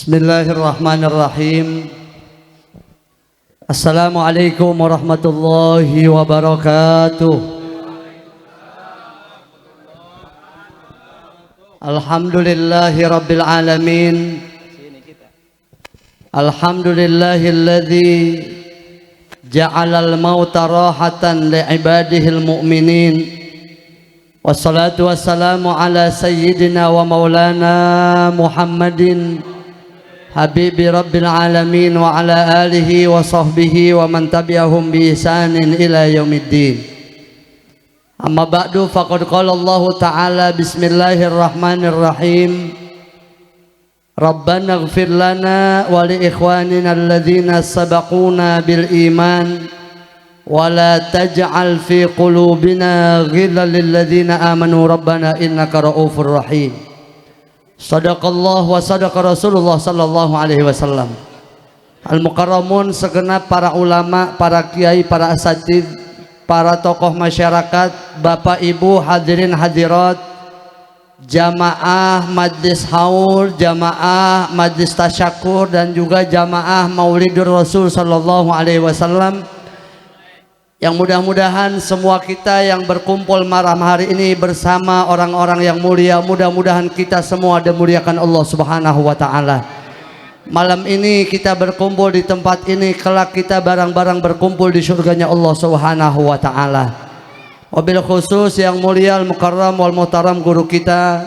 Bismillahirrahmanirrahim. Assalamualaikum warahmatullahi wabarakatuh. Alhamdulillahi rabbil alamin. Alhamdulillahilladzi ja'alal mauta rahatan li'ibadihil mu'minin. Wassalatu wassalamu ala sayyidina wa maulana Muhammadin Habibi Rabbil Alamin wa ala alihi wa sahbihi wa man tabi'ahum bi ihsanin ila yaumiddin. Amma ba'du, faqad qala Allah Ta'ala bismillahirrahmanirrahim. Rabbana ighfir lana wa li ikhwanina alladhina sabaquna bil iman wa la taj'al fi qulubina ghillan lil ladzina amanu rabbana innaka ra'ufur rahim. Sadaqallah wa sadaqa Rasulullah sallallahu alaihi wasallam. Al-mukarramun, segenap para ulama, para kiai, para asatidz, para tokoh masyarakat, bapak ibu hadirin hadirat, jamaah majlis haul, jamaah majlis tasyakur, dan juga jamaah maulidur Rasul sallallahu alaihi wasallam, yang mudah-mudahan semua kita yang berkumpul malam hari ini bersama orang-orang yang mulia, mudah-mudahan kita semua dimuliakan Allah Subhanahu wa Ta'ala. Malam ini kita berkumpul di tempat ini, kelak kita barang-barang berkumpul di surganya Allah Subhanahu wa Ta'ala. Wabil khusus yang mulia al-mukarram wal muhtaram guru kita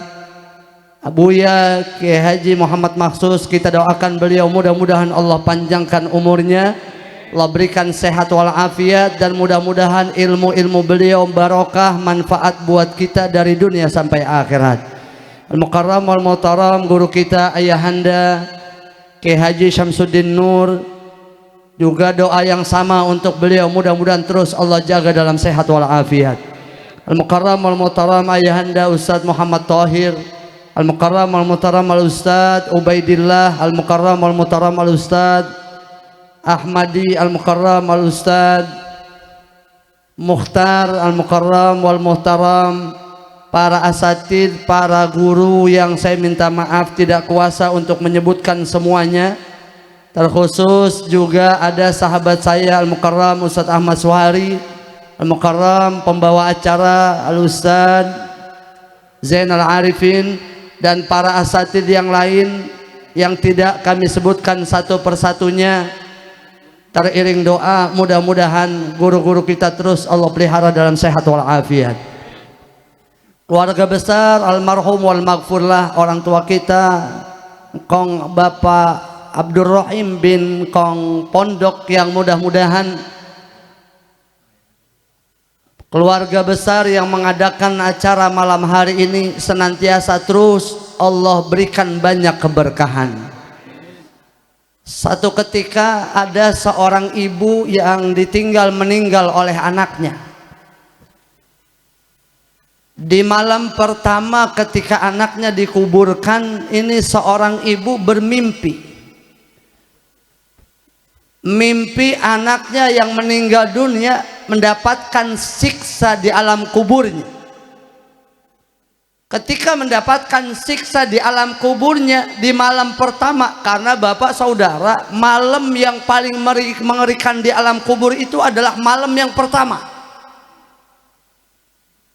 Abuya Kiai Haji Muhammad Maksus, kita doakan beliau mudah-mudahan Allah panjangkan umurnya, Allah berikan sehat walafiat, dan mudah-mudahan ilmu-ilmu beliau barokah manfaat buat kita dari dunia sampai akhirat. Al-mukarram wal muhtaram guru kita ayahanda Kiai Haji Syamsuddin Nur, juga doa yang sama untuk beliau, mudah-mudahan terus Allah jaga dalam sehat walafiat. Al-mukarram wal muhtaram ayahanda Ustaz Muhammad Thahir, al-mukarram wal muhtaram al Ustaz Ubaidillah, al-mukarram wal muhtaram al Ustaz Ahmadi, al-mukarram al-ustad Mukhtar, al-mukarram wal-muhtaram, para asatidz, para guru yang saya minta maaf tidak kuasa untuk menyebutkan semuanya. Terkhusus juga ada sahabat saya al-mukarram Ustadz Ahmad Suhari, al-mukarram pembawa acara al-ustad Zainal Arifin, dan para asatidz yang lain yang tidak kami sebutkan satu persatunya. Teriring doa, mudah-mudahan guru-guru kita terus Allah pelihara dalam sehat walafiat. Keluarga besar almarhum wal maghfurlah, orang tua kita Kong Bapak Abdurrahim bin Kong Pondok, yang mudah-mudahan keluarga besar yang mengadakan acara malam hari ini senantiasa terus Allah berikan banyak keberkahan. Satu ketika ada seorang ibu yang ditinggal meninggal oleh anaknya. Di malam pertama ketika anaknya dikuburkan, ini seorang ibu bermimpi. Mimpi anaknya yang meninggal dunia mendapatkan siksa di alam kuburnya. Ketika mendapatkan siksa di alam kuburnya di malam pertama, karena bapak saudara, malam yang paling mengerikan di alam kubur itu adalah malam yang pertama.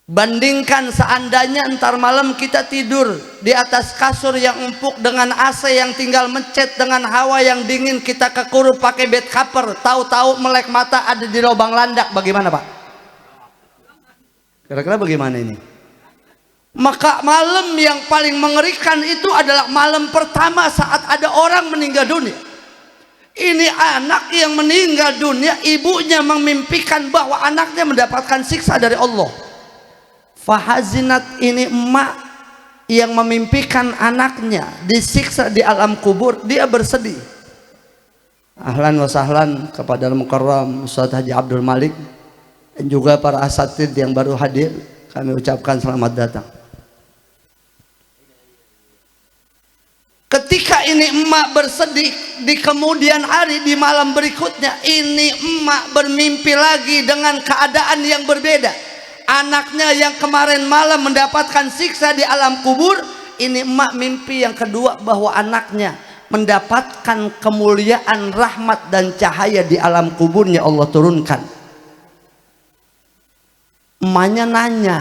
Bandingkan seandainya entar malam kita tidur di atas kasur yang empuk dengan AC yang tinggal mencet dengan hawa yang dingin, kita kekurung pakai bed cover, tahu-tahu melek mata ada di lubang landak, bagaimana Pak? Kira-kira bagaimana ini? Maka malam yang paling mengerikan itu adalah malam pertama saat ada orang meninggal dunia. Ini anak yang meninggal dunia, ibunya memimpikan bahwa anaknya mendapatkan siksa dari Allah. Fahazinat, ini emak yang memimpikan anaknya disiksa di alam kubur, dia bersedih. Ahlan wa sahlan kepada al-mukarram Ustaz Haji Abdul Malik, dan juga para asatidz yang baru hadir, kami ucapkan selamat datang. Ketika ini emak bersedih, di kemudian hari di malam berikutnya ini emak bermimpi lagi dengan keadaan yang berbeda. Anaknya yang kemarin malam mendapatkan siksa di alam kubur, ini emak mimpi yang kedua bahwa anaknya mendapatkan kemuliaan, rahmat dan cahaya di alam kuburnya Allah turunkan. Emaknya nanya,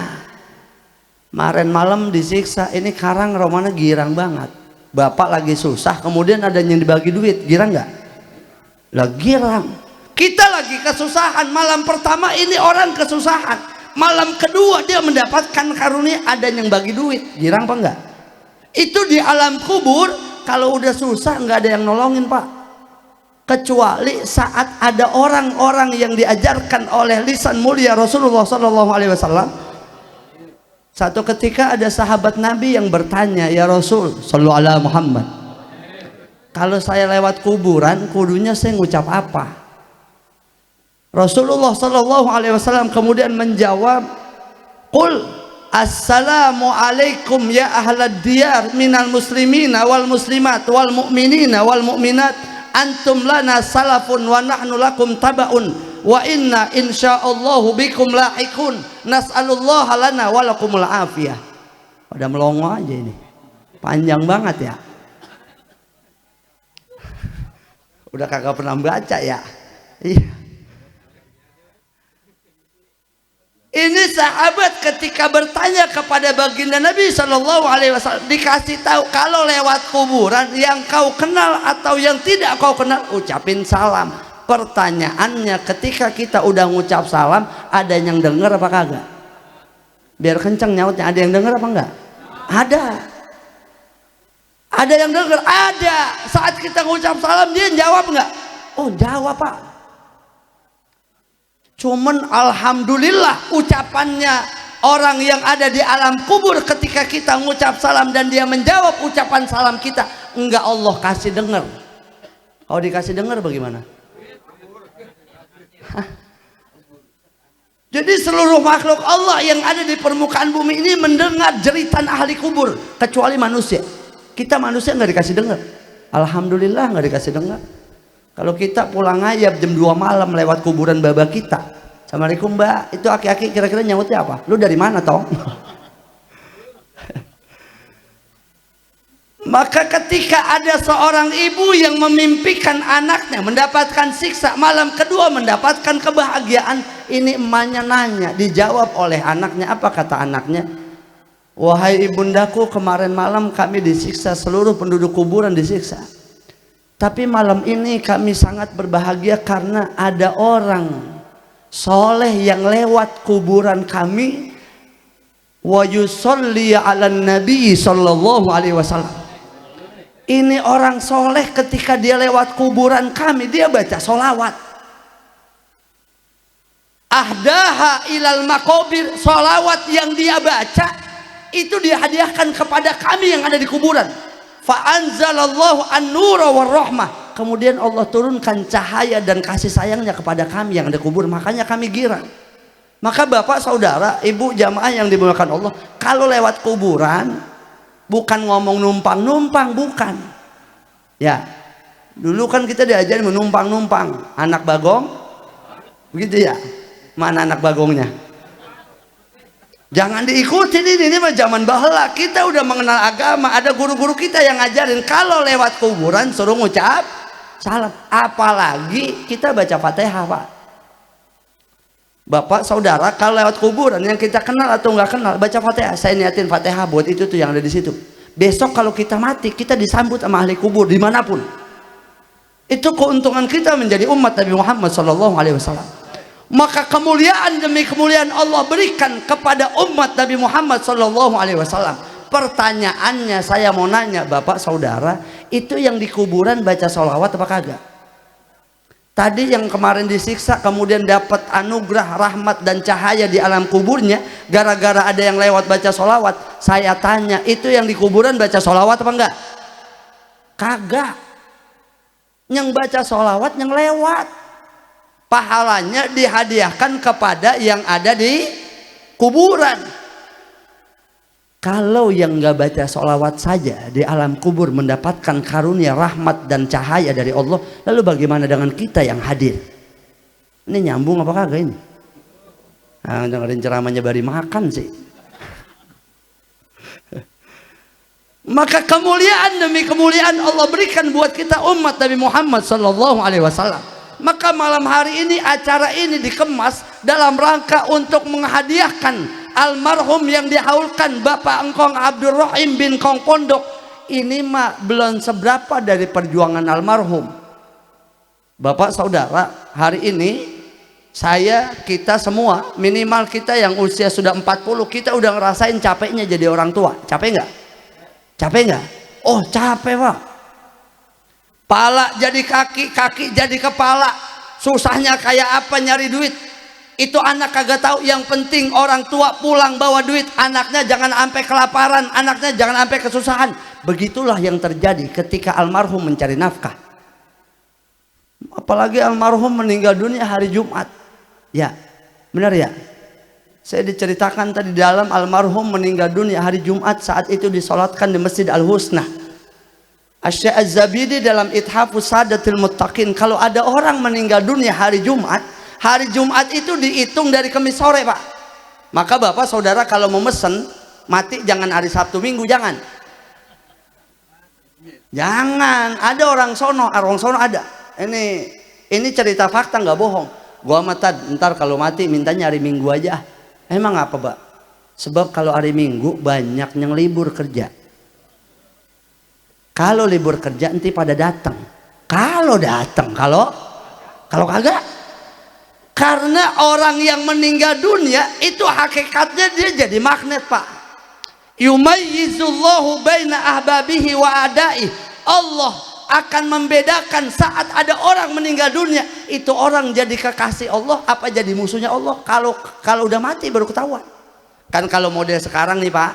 kemarin malam disiksa, ini karang romana girang banget, bapak lagi susah, kemudian ada yang dibagi duit, girang nggak? Lah girang. Kita lagi kesusahan, malam pertama ini orang kesusahan, malam kedua dia mendapatkan karunia, ada yang bagi duit, girang apa enggak? Itu di alam kubur. Kalau udah susah nggak ada yang nolongin pak, kecuali saat ada orang-orang yang diajarkan oleh lisan mulia Rasulullah SAW. Satu ketika ada sahabat Nabi yang bertanya, ya Rasul sallallahu alaihi Muhammad, kalau saya lewat kuburan kudunya saya ngucap apa? Rasulullah SAW kemudian menjawab, qul assalamu alaikum ya ahlad diyar minal muslimina wal muslimat wal mu'minina wal mu'minat, antum lana salafun wa nahnu lakum tabaun wa inna insyaallahu bikum lahiqun, nas'alullaha lana wa lakumul afiyah. Pada melongo aja ini, panjang banget ya, udah kagak pernah baca ya. Iya. Ini sahabat ketika bertanya kepada baginda Nabi SAW, dikasih tahu kalau lewat kuburan yang kau kenal atau yang tidak kau kenal ucapin salam. Pertanyaannya, ketika kita udah ngucap salam, ada yang dengar apa kagak? Biar kenceng nyautnya, ada yang dengar apa enggak? Ada. Ada yang dengar? Ada. Saat kita ngucap salam dia jawab enggak? Oh jawab pak. Cuman alhamdulillah ucapannya orang yang ada di alam kubur ketika kita ngucap salam dan dia menjawab ucapan salam kita, enggak Allah kasih dengar. Kalau dikasih dengar bagaimana? Hah? Jadi seluruh makhluk Allah yang ada di permukaan bumi ini mendengar jeritan ahli kubur, kecuali manusia. Kita manusia nggak dikasih dengar. Alhamdulillah nggak dikasih dengar. Kalau kita pulang ngayap jam 2 malam lewat kuburan baba kita, assalamualaikum mbak, itu aki-aki kira-kira nyautnya apa? Lu dari mana tong? Maka ketika ada seorang ibu yang memimpikan anaknya mendapatkan siksa, malam kedua mendapatkan kebahagiaan, ini emaknya nanya, dijawab oleh anaknya. Apa kata anaknya? Wahai ibundaku, kemarin malam kami disiksa, seluruh penduduk kuburan disiksa, tapi malam ini kami sangat berbahagia karena ada orang soleh yang lewat kuburan kami, wa yusolli ala nabi sallallahu alaihi wasallam. Ini orang soleh ketika dia lewat kuburan kami, dia baca solawat. Ahdaha ilal makobir, solawat yang dia baca itu dia hadiahkan kepada kami yang ada di kuburan. Fa'anzalallahu an-nura war-rahmah, kemudian Allah turunkan cahaya dan kasih sayangnya kepada kami yang ada kubur, makanya kami girang. Maka bapak, saudara, ibu, jamaah yang dimuliakan Allah, kalau lewat kuburan bukan ngomong numpang-numpang, bukan ya. Dulu kan kita diajarin menumpang-numpang, anak bagong begitu ya. Mana anak bagongnya? Jangan diikutin, ini mah zaman baheula. Kita udah mengenal agama, ada guru-guru kita yang ngajarin kalau lewat kuburan suruh ngucap salam. Apalagi kita baca Fatihah pak. Bapak, saudara, kalau lewat kuburan yang kita kenal atau nggak kenal, baca Fatihah. Saya niatin Fatihah buat itu tuh yang ada di situ. Besok kalau kita mati, kita disambut sama ahli kubur dimanapun. Itu keuntungan kita menjadi umat Nabi Muhammad SAW. Maka kemuliaan demi kemuliaan Allah berikan kepada umat Nabi Muhammad SAW. Pertanyaannya, saya mau nanya bapak, saudara, itu yang di kuburan baca sholawat apa kagak? Tadi yang kemarin disiksa kemudian dapat anugerah, rahmat dan cahaya di alam kuburnya gara-gara ada yang lewat baca sholawat. Saya tanya, itu yang di kuburan baca sholawat apa enggak? Kagak. Yang baca sholawat yang lewat, pahalanya dihadiahkan kepada yang ada di kuburan. Kalau yang nggak baca sholawat saja di alam kubur mendapatkan karunia, rahmat dan cahaya dari Allah, lalu bagaimana dengan kita yang hadir? Ini nyambung apa kagak ini? Nah, dengerin ceramahnya bari makan sih. Maka kemuliaan demi kemuliaan Allah berikan buat kita umat Nabi Muhammad sallallahu alaihi wasallam. Maka malam hari ini acara ini dikemas dalam rangka untuk menghadiahkan almarhum yang dihaulkan Bapak Engkong Abdul Rahim bin Kong Pondok. Ini mah belum seberapa dari perjuangan almarhum. Bapak saudara, hari ini kita semua, minimal kita yang usia sudah 40, kita udah ngerasain capeknya jadi orang tua. Capek nggak? Capek nggak? Oh capek Pak. Pala jadi kaki, kaki jadi kepala. Susahnya kayak apa nyari duit. Itu anak kagak tahu. Yang penting orang tua pulang bawa duit. Anaknya jangan sampai kelaparan. Anaknya jangan sampai kesusahan. Begitulah yang terjadi ketika almarhum mencari nafkah. Apalagi almarhum meninggal dunia hari Jumat. Ya, benar ya. Saya diceritakan tadi dalam almarhum meninggal dunia hari Jumat, saat itu disolatkan di Masjid Al-Husna. Asy-Syaikh Az-Zabidi dalam Ithafus Sadatil Muttaqin, kalau ada orang meninggal dunia hari Jumat itu dihitung dari Kamis sore Pak. Maka Bapak saudara kalau mau mesen mati jangan hari Sabtu Minggu, jangan. Jangan, ada orang sono ada. Ini cerita fakta nggak bohong. Gua matad, ntar kalau mati mintanya hari Minggu aja. Emang apa Pak? Sebab kalau hari Minggu banyak yang libur kerja. Kalau libur kerja nanti pada datang. Kalau datang, kalau kagak. Karena orang yang meninggal dunia itu hakikatnya dia jadi magnet Pak. Yumayyizullahu baina ahbabihi wa adai. Allah akan membedakan saat ada orang meninggal dunia, itu orang jadi kekasih Allah apa jadi musuhnya Allah. Kalau udah mati baru ketahuan. Kan kalau model sekarang nih Pak,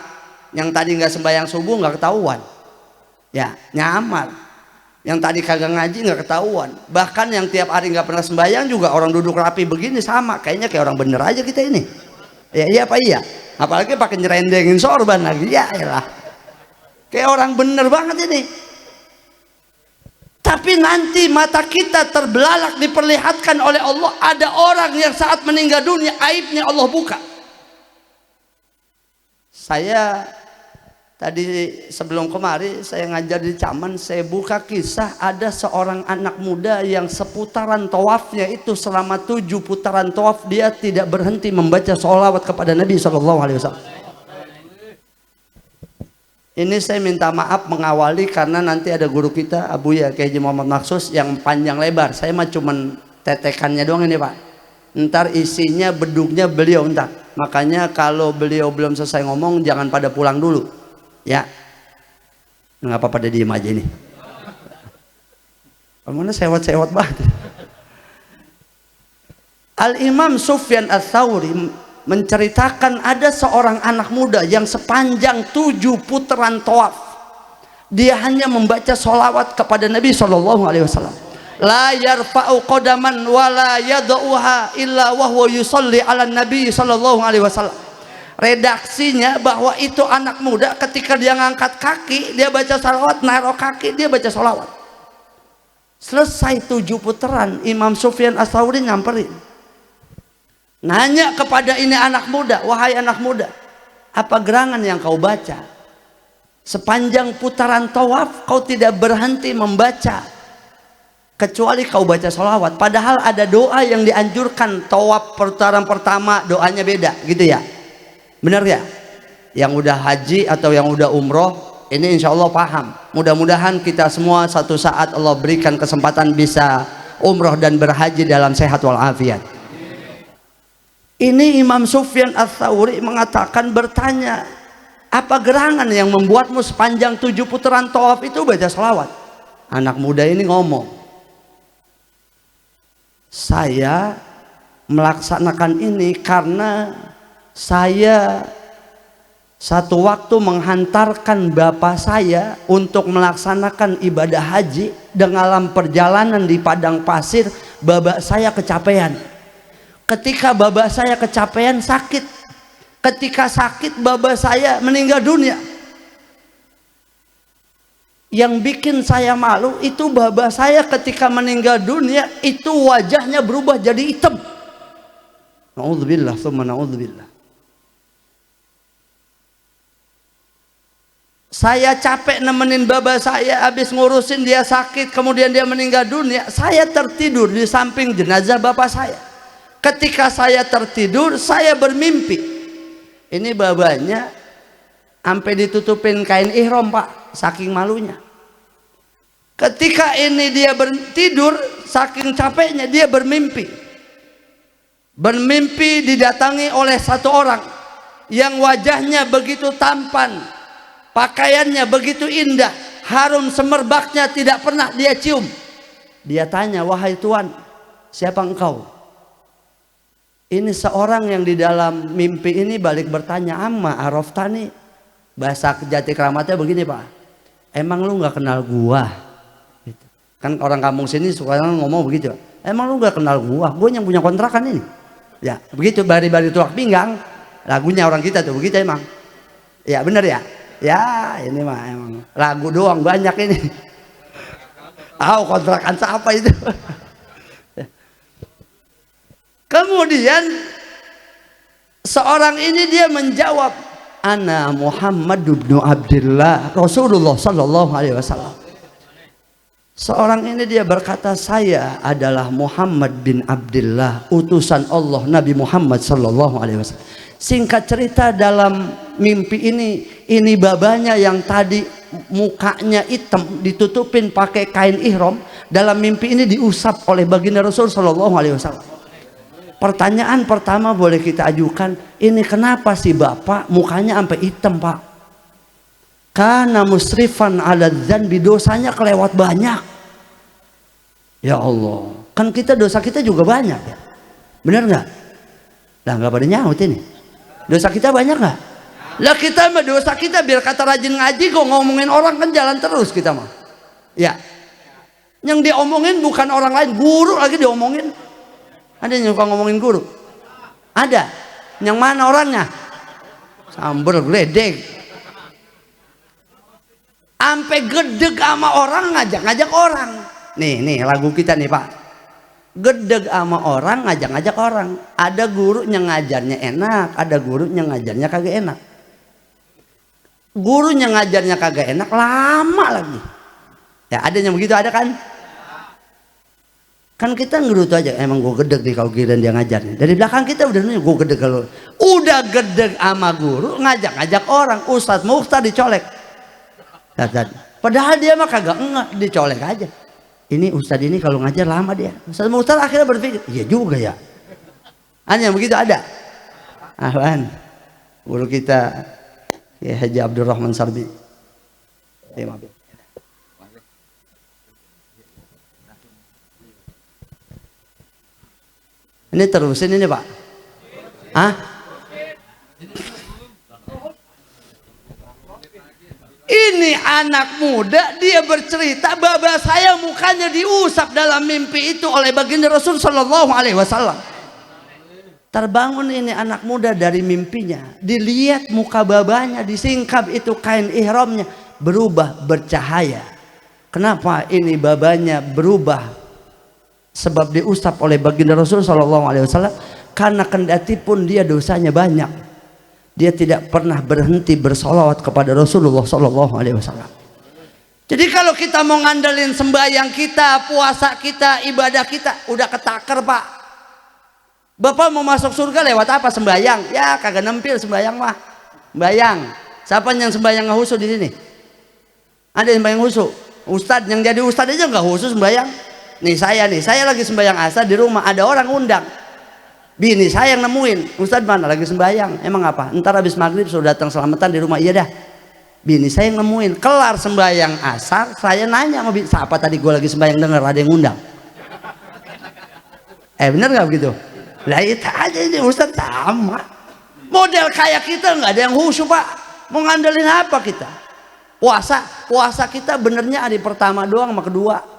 yang tadi nggak sembahyang subuh nggak ketahuan, ya nyamar. Yang tadi kagak ngaji nggak ketahuan. Bahkan yang tiap hari nggak pernah sembahyang juga orang duduk rapi begini sama, kayaknya kayak orang bener aja kita ini. Ya iya Pak iya. Apalagi pakai nyerendengin sorban lagi, ya elah. Kayak orang bener banget ini. Tapi nanti mata kita terbelalak diperlihatkan oleh Allah, ada orang yang saat meninggal dunia aibnya Allah buka. Saya tadi sebelum kemari saya ngajar di Caman, saya buka kisah ada seorang anak muda yang seputaran tawafnya itu selama 7 putaran tawaf dia tidak berhenti membaca sholawat kepada Nabi SAW. Ini saya minta maaf mengawali karena nanti ada guru kita Abu ya Kiai Haji Muhammad Maksus yang panjang lebar. Saya mah cuman tetekannya doang ini Pak. Ntar isinya bedugnya beliau ntar. Makanya kalau beliau belum selesai ngomong jangan pada pulang dulu. Ya. Nggak apa pada diem aja ini. Mana sewot-sewot banget. Al-Imam Sufyan Ats-Tsauri menceritakan ada seorang anak muda yang sepanjang 7 putaran tawaf dia hanya membaca sholawat kepada Nabi SAW. La yarfa'u qadaman wa la yad'uha illa wa huwa yusalli ala Nabi SAW. Redaksinya bahwa itu anak muda ketika dia ngangkat kaki dia baca sholawat, naruh kaki dia baca sholawat. Selesai 7 putaran, Imam Sufyan Ats-Tsauri nyamperin, nanya kepada ini anak muda, wahai anak muda, apa gerangan yang kau baca? Sepanjang putaran tawaf kau tidak berhenti membaca kecuali kau baca sholawat. Padahal ada doa yang dianjurkan tawaf putaran pertama doanya beda, gitu ya? Benar ya? Yang udah haji atau yang udah umroh ini insya Allah paham. Mudah-mudahan kita semua satu saat Allah berikan kesempatan bisa umroh dan berhaji dalam sehat walafiat. Ini Imam Sufyan Ats-Tsauri mengatakan, bertanya, apa gerangan yang membuatmu sepanjang 7 putaran tawaf itu baca sholawat? Anak muda ini ngomong, saya melaksanakan ini karena saya satu waktu menghantarkan bapak saya untuk melaksanakan ibadah haji. Dalam perjalanan di padang pasir bapak saya kecapean. Ketika bapak saya kecapean sakit. Ketika sakit bapak saya meninggal dunia. Yang bikin saya malu itu bapak saya ketika meninggal dunia itu wajahnya berubah jadi hitam. Na'udzubillah, tsumma na'udzubillah. Saya capek nemenin baba saya, habis ngurusin dia sakit, kemudian dia meninggal dunia, saya tertidur di samping jenazah bapak saya. Ketika saya tertidur, saya bermimpi. Ini babanya sampai ditutupin kain ihram, Pak, saking malunya. Ketika ini dia tidur, saking capeknya dia bermimpi. Bermimpi didatangi oleh satu orang yang wajahnya begitu tampan, pakaiannya begitu indah, harum semerbaknya tidak pernah dia cium. Dia tanya, wahai Tuan, siapa engkau? Ini seorang yang di dalam mimpi ini balik bertanya, amma araftani. Bahasa Jati Kramatnya begini, Pak, emang lu gak kenal gua? Gitu. Kan orang kampung sini suka ngomong begitu, emang lu gak kenal gua yang punya kontrakan ini. Ya begitu, bari-bari tuak pinggang, lagunya orang kita tuh begitu emang. Ya bener ya. Ya ini mah emang lagu doang banyak ini. Kontrakan siapa itu? Kemudian seorang ini dia menjawab, ana Muhammad bin Abdullah Rasulullah sallallahu alaihi wasallam. Seorang ini dia berkata, saya adalah Muhammad bin Abdullah, utusan Allah Nabi Muhammad sallallahu alaihi wasallam. Singkat cerita, dalam mimpi ini babanya yang tadi mukanya hitam ditutupin pakai kain ihram, dalam mimpi ini diusap oleh baginda Rasul sallallahu alaihi wasallam. Pertanyaan pertama boleh kita ajukan, ini kenapa sih bapak mukanya sampai hitam, Pak? Karena musrifan ala dzanbi, dosanya kelewat banyak. Ya Allah, kan dosa kita juga banyak ya. Benar nggak? Lah nggak pada nyaut ini. Dosa kita banyak nggak? Lah kita mah dosa kita biar kata rajin ngaji kok ngomongin orang kan jalan terus kita mah. Ya. Yang diomongin bukan orang lain, guru lagi diomongin. Ada yang suka ngomongin guru? Ada. Yang mana orangnya? Sambar geledek. Sampai gedeg sama orang, ngajak-ngajak orang. Nih lagu kita nih, Pak. Gedeg sama orang, ngajak-ngajak orang. Ada guru yang ngajarnya enak, ada guru yang ngajarnya kagak enak. Guru yang ngajarnya kagak enak lama lagi. Ya ada yang begitu, ada kan? Kan kita ngerut aja, emang gue gedeg nih kalau giliran dia ngajarnya. Dari belakang kita udah nih, gue gedeg kalau udah gedeg sama guru, ngajak-ngajak orang. Ustadz Mukhtar dicolek. Padahal dia mah kagak enggak, dicolek aja. Ini Ustadz ini kalau ngajar lama dia. Ustadz Mukhtar akhirnya berpikir, iya juga ya. Hanya begitu ada. Ahlan, guru kita ya Haji Abdurrahman Sarbi. Ini terusin ini, Pak. Hah? Ini anak muda dia bercerita, baba saya mukanya diusap dalam mimpi itu oleh baginda Rasul sallallahu alaihi wasallam. Terbangun ini anak muda dari mimpinya, dilihat muka babanya disingkap itu kain ihramnya berubah bercahaya. Kenapa ini babanya berubah? Sebab diusap oleh baginda Rasul sallallahu alaihi wasallam, karena kendati pun dia dosanya banyak, dia tidak pernah berhenti bersolawat kepada Rasulullah sallallahu alaihi wasallam. Jadi kalau kita mau ngandelin sembahyang kita, puasa kita, ibadah kita, udah ketaker, Pak. Bapak mau masuk surga lewat apa? Sembahyang? Ya kagak nempil sembahyang mah. Sembahyang. Siapa yang sembahyang nggak khusyuk di sini? Ada yang sembahyang khusyuk? Ustadz yang jadi ustadz aja nggak khusyuk sembahyang. Nih saya lagi sembahyang asar di rumah, ada orang undang. Bini saya yang nemuin, Ustadz mana lagi sembahyang, emang apa? Ntar habis maghrib sudah datang selamatan di rumah. Iya dah. Bini saya yang nemuin, kelar sembahyang asar, saya nanya sama bini, siapa tadi gue lagi sembahyang denger ada yang undang. Bener nggak begitu? Lah itu aja ini Ustadz sama. Model kayak kita nggak ada yang khusyuk, Pak. Mau ngandelin apa kita? Puasa kita benernya hari pertama doang sama kedua.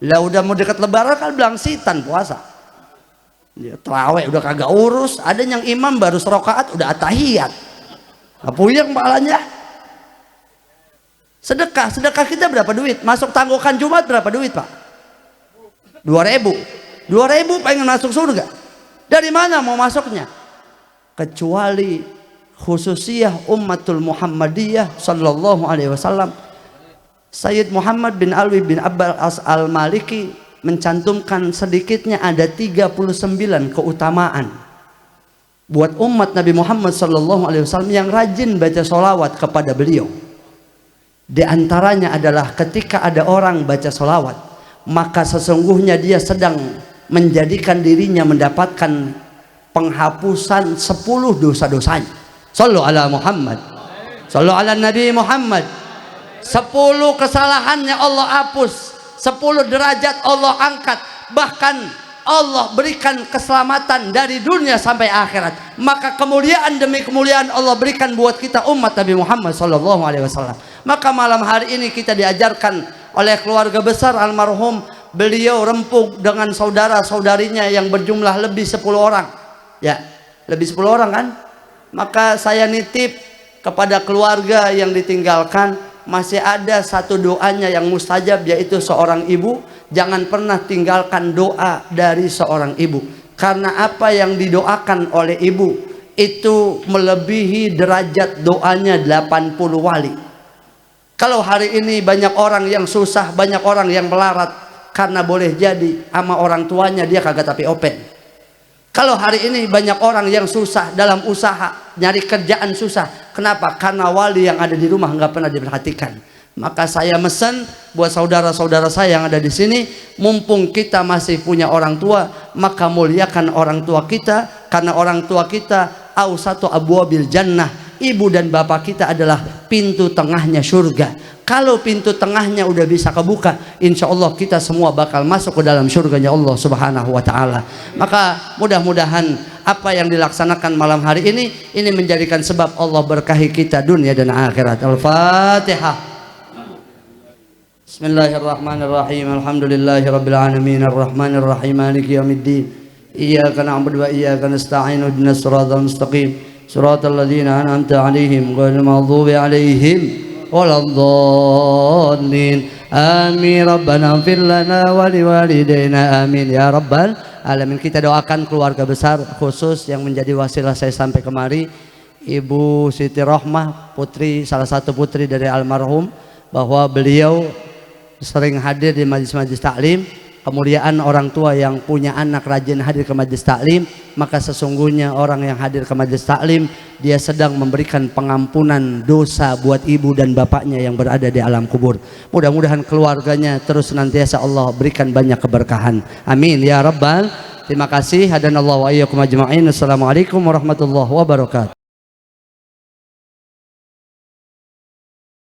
Lah udah mau deket lebaran kan bilang sitan puasa. Dia terawih udah kagak urus, ada yang imam baru serokaat udah atahiyat, puyeng kepalanya. Sedekah kita berapa duit? Masuk tanggukan Jumat berapa duit, Pak? 2.000 pengen masuk surga. Dari mana mau masuknya? Kecuali khususiyah ummatul Muhammadiyah sallallahu alaihi wasallam. Sayyid Muhammad bin Alwi bin Abbas al-Maliki mencantumkan sedikitnya ada 39 keutamaan buat umat Nabi Muhammad sallallahu alaihi wasallam yang rajin baca sholawat kepada beliau. Di antaranya adalah ketika ada orang baca sholawat, maka sesungguhnya dia sedang menjadikan dirinya mendapatkan penghapusan 10 dosa-dosanya. Sallu ala Muhammad, sallu ala Nabi Muhammad. 10 kesalahannya Allah hapus, 10 derajat Allah angkat, bahkan Allah berikan keselamatan dari dunia sampai akhirat. Maka kemuliaan demi kemuliaan Allah berikan buat kita umat Nabi Muhammad sallallahu alaihi wasallam. Maka malam hari ini kita diajarkan oleh keluarga besar almarhum, beliau rempuk dengan saudara-saudarinya yang berjumlah lebih 10 orang. Ya, lebih 10 orang kan? Maka saya nitip kepada keluarga yang ditinggalkan, masih ada satu doanya yang mustajab, yaitu seorang ibu. Jangan pernah tinggalkan doa dari seorang ibu, karena apa yang didoakan oleh ibu itu melebihi derajat doanya 80 wali. Kalau hari ini banyak orang yang susah, banyak orang yang melarat, karena boleh jadi sama orang tuanya dia kagak tapi open. Kalau hari ini banyak orang yang susah dalam usaha, nyari kerjaan susah. Kenapa? Karena wali yang ada di rumah nggak pernah diperhatikan. Maka saya mesen buat saudara-saudara saya yang ada di sini, mumpung kita masih punya orang tua, maka muliakan orang tua kita, karena orang tua kita ausatu abwabil jannah. Ibu dan bapak kita adalah pintu tengahnya surga. Kalau pintu tengahnya udah bisa kebuka, insya Allah kita semua bakal masuk ke dalam surganya Allah subhanahu wa ta'ala. Maka mudah-mudahan apa yang dilaksanakan malam hari ini menjadikan sebab Allah berkahi kita dunia dan akhirat. Al-Fatihah. Bismillahirrahmanirrahim. Alhamdulillahirabbil alamin arrahmanir rahim maliki yaumiddin. Iyyaka na'budu wa iyyaka nasta'in ihdinas siratal mustaqim. Siratal ladzina an'amta 'alaihim ghairil maghdubi 'alaihim waladdallin. Amin. Rabbana ighfir lana wa liwalidayna amin ya rabbal alamin. Kita doakan keluarga besar khusus yang menjadi wasilah saya sampai kemari, Ibu Siti Rohmah, putri, salah satu putri dari almarhum, bahwa beliau sering hadir di majlis-majlis taklim. Kemuliaan orang tua yang punya anak rajin hadir ke majlis taklim, maka sesungguhnya orang yang hadir ke majlis taklim dia sedang memberikan pengampunan dosa buat ibu dan bapaknya yang berada di alam kubur. Mudah-mudahan keluarganya terus senantiasa Allah berikan banyak keberkahan. Amin ya rabbal. Terima kasih. Hadanallahu wa iyyakum ajma'in. Assalamualaikum warahmatullahi wabarakatuh.